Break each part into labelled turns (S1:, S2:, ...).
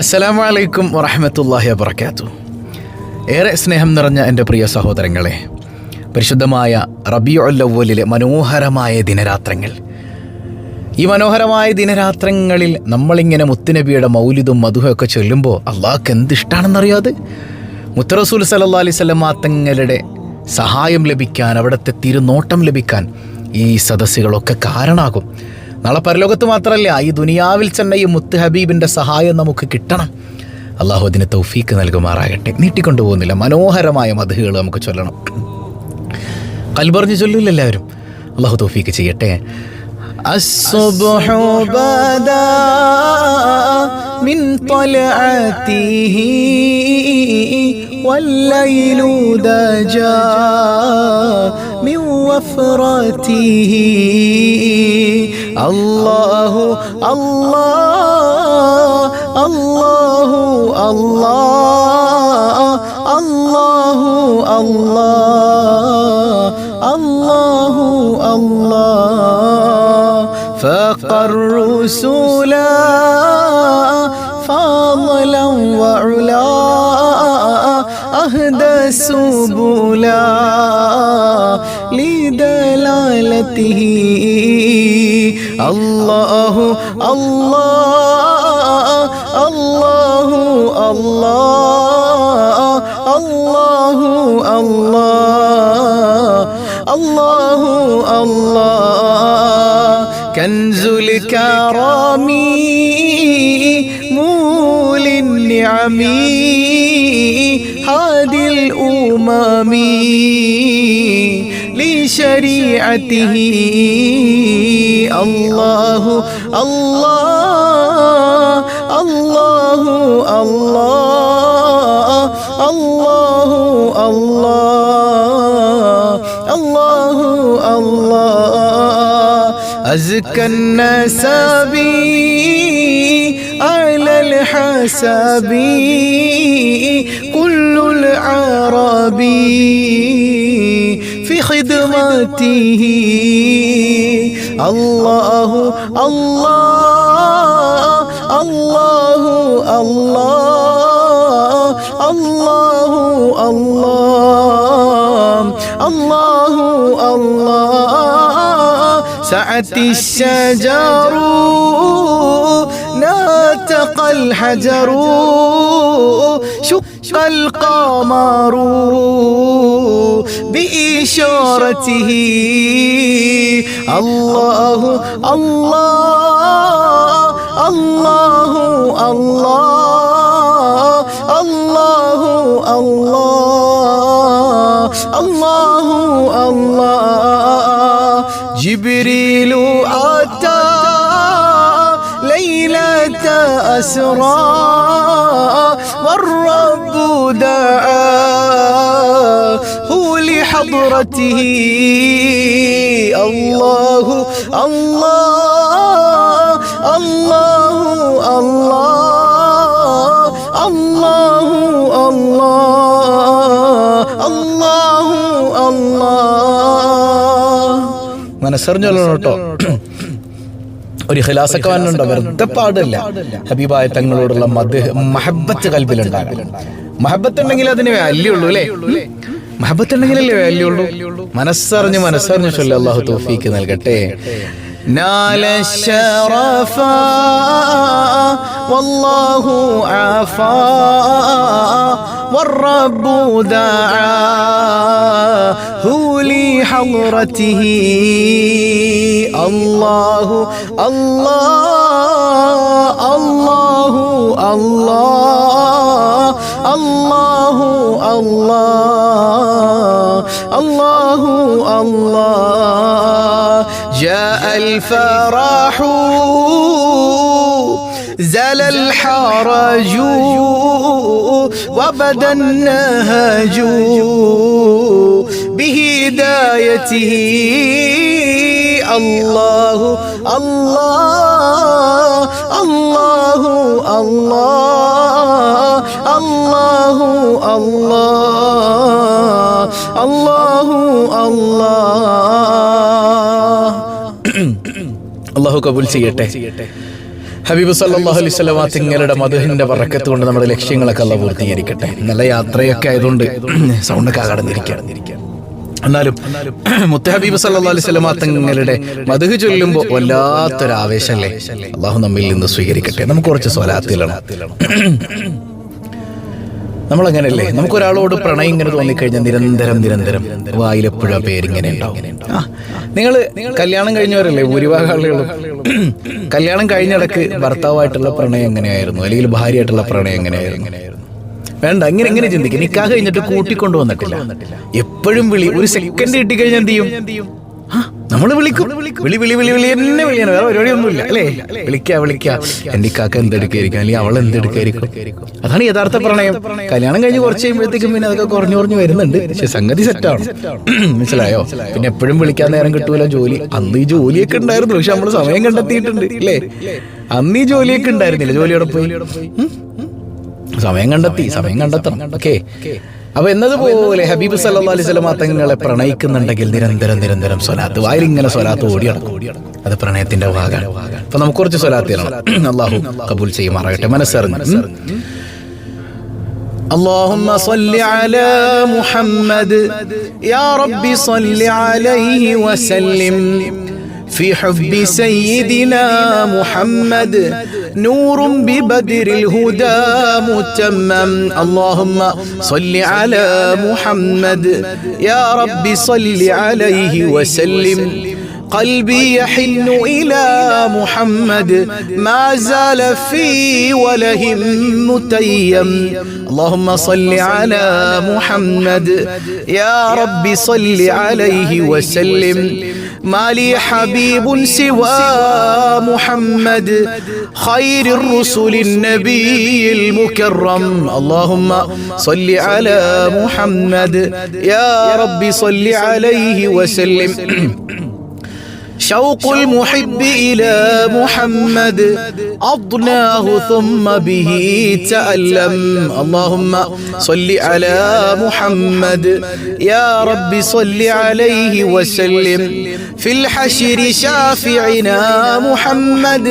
S1: അസ്സലാമു അലൈക്കും വറഹ്മത്തുള്ളാഹി വബറകാതുഹു. ഏറെ സ്നേഹം നിറഞ്ഞ എൻ്റെ പ്രിയ സഹോദരങ്ങളെ, പരിശുദ്ധമായ റബീഉൽ അവ്വലിലെ മനോഹരമായ ദിനരാത്രങ്ങൾ. ഈ മനോഹരമായ ദിനരാത്രങ്ങളിൽ നമ്മളിങ്ങനെ മുത്തുനബിയുടെ മൗലിദും മധുഹൊക്കെ ചൊല്ലുമ്പോൾ അള്ളാഹ്ക്ക് എന്തിഷ്ടമാണെന്നറിയാതെ മുത്ത് റസൂൽ സല്ലല്ലാഹു അലൈഹി വസല്ലം തങ്ങളുടെ സഹായം ലഭിക്കാൻ, അവിടുത്തെ തിരുനോട്ടം ലഭിക്കാൻ ഈ സദസ്സുകളൊക്കെ കാരണമാകും. നാളെ പരലോകത്ത് മാത്രമല്ല, ഈ ദുനിയാവിൽ തന്നെ ഈ മുത്ത് ഹബീബിൻ്റെ സഹായം നമുക്ക് കിട്ടണം. അള്ളാഹു അതിന് തൗഫീക്ക് നൽകുമാറാകട്ടെ. നീട്ടിക്കൊണ്ടുപോകുന്നില്ല, മനോഹരമായ മദ്ഹുകൾ നമുക്ക് ചൊല്ലണം. കൽബറിഞ്ഞ് ചൊല്ലില്ല എല്ലാവരും. അള്ളാഹു തൗഫീക്ക് ചെയ്യട്ടെ. അസ്സുബ്ഹു ബദാ മിൻ ത്വലഅതിഹി വല്ലൈലു ദജാ മിൻ വഫറതിഹി. അല്ലാഹു അല്ലാഹ് അല്ലാഹു അല്ലാഹ് അല്ലാഹു അല്ലാഹ് അല്ലാഹു അല്ലാഹ് ഫഖർ റസൂലാ ഫാളൻ വഉലാ അഹ്ദ സുബുലാ ലിദലാലതിഹി. അല്ലാഹു അല്ലാഹ് അല്ലാഹു അല്ലാഹ് അല്ലാഹു അല്ലാഹ് അല്ലാഹു അല്ലാഹ് കൻസുൽ കറാമി മൂലിൻ നിഅമി ഹാദിൽ ഉമമി لشريعته. الله الله الله الله الله الله الله الله أزكى النسب على الحسب كل العربي في خدمته. الله الله الله الله الله الله الله الله سعت الشجر ناتق الحجر شق القمر بإشارته. الله الله الله الله الله الله الله الله جبريل أتى ليلة أسرى والرب دعاه لحضرته. الله الله الله الله الله الله الله മനസ്സറിഞ്ഞല്ലോ കേട്ടോ. ഒരു ഖിലാസൊക്കെ വന്നുണ്ടോ? വെറുതെ പാടില്ല. ഹബീബായ തങ്ങളോടുള്ള മഹബത്ത് കൽബിലുണ്ടാകും. മഹബത്ത് ഉണ്ടെങ്കിൽ അതിന് വാല്യൂ ഉള്ളൂ അല്ലേ? മഹബത്ത് ഉണ്ടെങ്കിലല്ലേ വാല്യൂ ഉള്ളൂ. മനസ്സറിഞ്ഞ് ചൊല്ലി. അല്ലാഹു തൗഫീക്ക് നൽകട്ടെ. نال الشرف والله عفا والرب دعاه لحضرته. الله الله الله الله الله الله الله الله جاء الفرح زال الحرج وبدا النهج بهدايته. الله الله الله الله الله الله الله الله. അള്ളാഹു കബൂൽ ചെയ്യട്ടെ. ഹബീബ് സല്ലല്ലാഹു അലൈഹി വസല്ലം തങ്ങളുടെ മദ്ഹിന്റെ ബറക്കത്ത് കൊണ്ട് നമ്മുടെ ലക്ഷ്യങ്ങളൊക്കെ അല്ലാഹു പൂർത്തീകരിക്കട്ടെ. നല്ല യാത്രയൊക്കെ ആയതുകൊണ്ട് സൗണ്ടൊക്കെ കടന്നിരിക്കുകയാണ്. എന്നാലും മുത്ത് ഹബീബ് സല്ലല്ലാഹു അലൈഹി വസല്ലം തങ്ങളുടെ മദ്ഹ് ചൊല്ലുമ്പോൾ വല്ലാത്തൊരു ആവേശമല്ലേ. അല്ലാഹു നമ്മിൽ നിന്ന് സ്വീകരിക്കട്ടെ. നമുക്ക് കുറച്ച് സ്വലാത്തിലാണ്. നമ്മളങ്ങനെയല്ലേ, നമുക്കൊരാളോട് പ്രണയം ഇങ്ങനെ തോന്നിക്കഴിഞ്ഞാൽ നിരന്തരം വായിലെപ്പോഴും പേരിങ്ങനെ ഉണ്ടാവും. നിങ്ങൾ കല്യാണം കഴിഞ്ഞവരല്ലേ ഭൂരിഭാഗം ആളുകളും. കല്യാണം കഴിഞ്ഞിടക്ക് ഭർത്താവായിട്ടുള്ള പ്രണയം എങ്ങനെയായിരുന്നു, അല്ലെങ്കിൽ ഭാര്യയായിട്ടുള്ള പ്രണയം എങ്ങനെയായിരുന്നു? വേണ്ട, ഇങ്ങനെ ചിന്തിക്കും. നിക്കാഹ് കഴിഞ്ഞിട്ട് കൂട്ടിക്കൊണ്ടു വന്നിട്ടില്ല, എപ്പോഴും വിളി. ഒരു സെക്കൻഡ് കിട്ടിക്കഴിഞ്ഞാൽ എന്ത് ചെയ്യും? നമ്മൾ വിളിക്കും. വിളി എന്നെ വിളിയാണ്, വേറെ പരിപാടിയൊന്നുമില്ല അല്ലേ. വിളിക്ക എന്റെ ഇക്കാക്ക എന്തെടുക്കായിരിക്കും, അല്ലെങ്കിൽ അവൾ എന്തെടുക്കായിരിക്കും. അതാണ് യഥാർത്ഥ പ്രണയം. കല്യാണം കഴിഞ്ഞ് കുറച്ച് കഴിയുമ്പോഴത്തേക്കും പിന്നെ അതൊക്കെ കുറഞ്ഞു വരുന്നുണ്ട്. പക്ഷെ സംഗതി സെറ്റാണ്, മനസ്സിലായോ? പിന്നെ എപ്പോഴും വിളിക്കാൻ നേരം കിട്ടൂല. ജോലി, അന്ന് ഈ ജോലിയൊക്കെ ഉണ്ടായിരുന്നു, പക്ഷെ നമ്മൾ സമയം കണ്ടെത്തിയിട്ടുണ്ട് അല്ലേ. അന്ന് ഈ ജോലിയൊക്കെ ഉണ്ടായിരുന്നില്ല, ജോലിയോടെ പോയി സമയം കണ്ടെത്തണം. ഓക്കെ. അപ്പൊ എന്നതുപോലെ ഹബീബ് സല്ലല്ലാഹു അലൈഹി വസല്ലം തങ്ങളെ പ്രണയിക്കുന്നുണ്ടെങ്കിൽ നിരന്തരം സ്വലാത്ത്, വായിലിങ്ങനെ സ്വലാത്ത് ഓടിയടക്കും. അത് പ്രണയത്തിന്റെ ഭാഗമാണ്. അപ്പൊ നമുക്ക് കുറച്ച് സ്വലാത്ത് തരണം. അല്ലാഹു ഖബൂൽ ചെയ്യുമാറാകട്ടെ. മനസ്സറിഞ്ഞ് اللهم صل على محمد يا رب صل عليه وسلم في حب سيدنا محمد نور ببدر الهدى متمم اللهم صل على محمد يا رب صل عليه وسلم قلبي يحن إلى محمد ما زال في وله متيم اللهم صل على محمد يا رب صل عليه وسلم ما لي حبيب سوى محمد خير الرسل النبي المكرم اللهم صل على محمد يا رب صل عليه وسلم شوق المحب إلى محمد أضناه ثم به تألم اللهم صل على محمد يا رب صل عليه وسلم في الحشر شافعنا محمد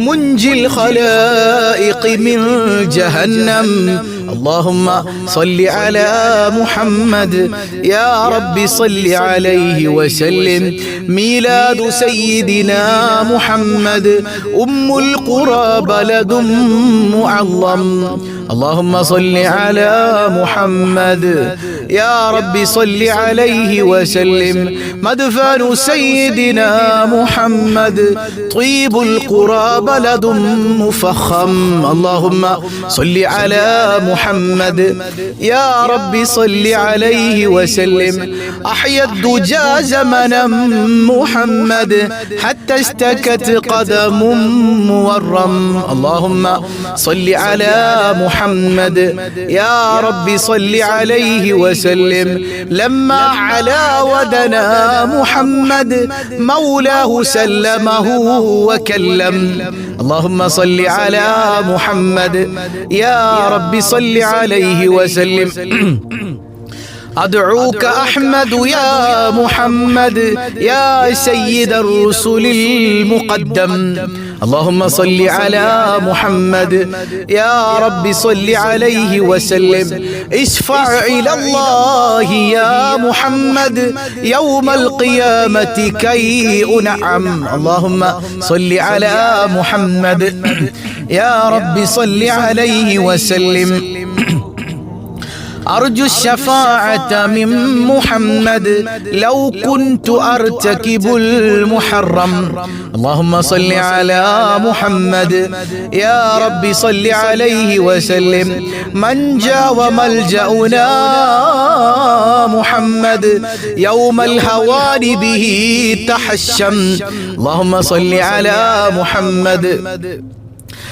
S1: منجي الخلائق من جهنم اللهم صل على محمد يا رب صل عليه وسلم ميلاد سيدنا محمد أم القرى بلد معظم اللهم صل على محمد يا رب صل عليه وسلم مدفن سيدنا محمد طيب القرى بلد مفخم اللهم صل على محمد يا رب صل عليه وسلم أحيا الدجى زمنا محمد حتى اشتكت قدم مورم اللهم صل على محمد يا رب صل عليه وسلم لما علا ودنا محمد مولاه سلمه وكلم اللهم صل على محمد يا رب صل عليه وسلم أدعوك أحمد يا محمد يا سيد الرسل المقدم اللهم صل على محمد يا رب صل عليه وسلم اشفع إلى الله يا محمد يوم القيامة كي أنعم اللهم صل على محمد يا رب صل عليه وسلم أرجو الشفاعة من محمد لو كنت أرتكب المحرم اللهم صل على محمد يا رب صل عليه وسلم من جاء وملجأنا محمد يوم الهوان به تحشم اللهم صل على محمد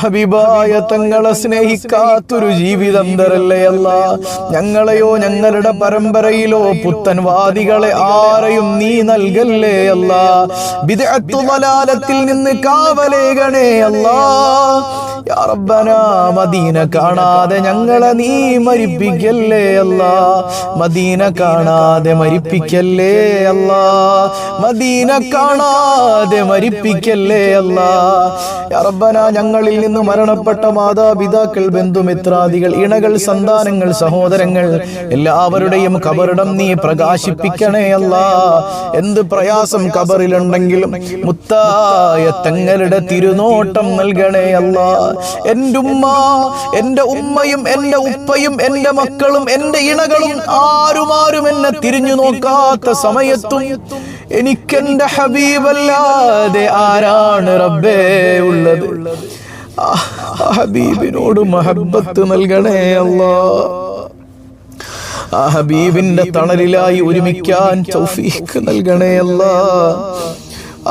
S1: ഹബീബായ തങ്ങളെ സ്നേഹിക്കാത്തൊരു ജീവിതം തരല്ലേ അല്ലാ. ഞങ്ങളെയോ ഞങ്ങളുടെ പരമ്പരയിലോ പുത്തൻവാദികളെ ആരെയും നീ നൽകല്ലേ അല്ലാ. ബിദ്അത്തു ളലാലത്തിൽ നിന്ന് കാവലേകണേ അല്ലാ. യാ റബ്ബനാ, മദീന കാണാതെ ഞങ്ങളെ നീ മരിപ്പിക്കല്ലേ അല്ലാ. മദീന കാണാതെ മരിപ്പിക്കല്ലേ അല്ലാ. മദീന കാണാതെ മരിപ്പിക്കല്ലേ അല്ലാ. യാ റബ്ബനാ, ഞങ്ങളിൽ നിന്ന് മരണപ്പെട്ട മാതാപിതാക്കൾ, ബന്ധുമിത്രാദികൾ, ഇണകൾ, സന്താനങ്ങൾ, സഹോദരങ്ങൾ എല്ലാവരുടെയും ഖബറിടം നീ പ്രകാശിപ്പിക്കണേ അല്ലാ. എന്ത് പ്രയാസം ഖബറിലുണ്ടെങ്കിലും മുത്തായ തങ്ങളുടെ തിരുനോട്ടം നൽകണേ അല്ലാ. എൻ്റെ ഉമ്മ, എൻ്റെ ഉമ്മയും എൻ്റെ ഉപ്പയും എൻ്റെ മക്കളും എൻ്റെ ഇണകളും ആരും എന്നെ തിരിഞ്ഞു നോക്കാത്ത സമയത്തും എനിക്കെന്റെ ഹബീബല്ലാതെ ആരാണ് റബ്ബേ ഉള്ളത്? ഹബീബിനോട് മഹബ്ബത്ത് നൽകണേ അല്ലാ. ആ ഹബീബിന്റെ തണലിലായി ഒരുമിക്കാൻ തൗഫീഖ് നൽകണേ അല്ലാ.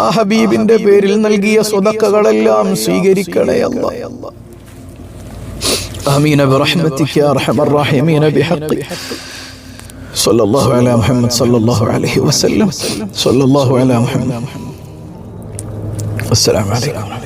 S1: ആ ഹബീബിന്റെ പേരിൽ നൽകിയ സ്വതക്കകളെല്ലാം സ്വീകരിക്കണേ അല്ലാ. ആമീൻ ബിറഹ്മതിക യാ അർഹമർ റഹീമീൻ ബിഹഖ് സല്ലല്ലാഹു അലാ മുഹമ്മദ് സല്ലല്ലാഹു അലൈഹി വസല്ലം. സല്ലല്ലാഹു അലാ മുഹമ്മദ്. അസ്സലാമു അലൈക്കും.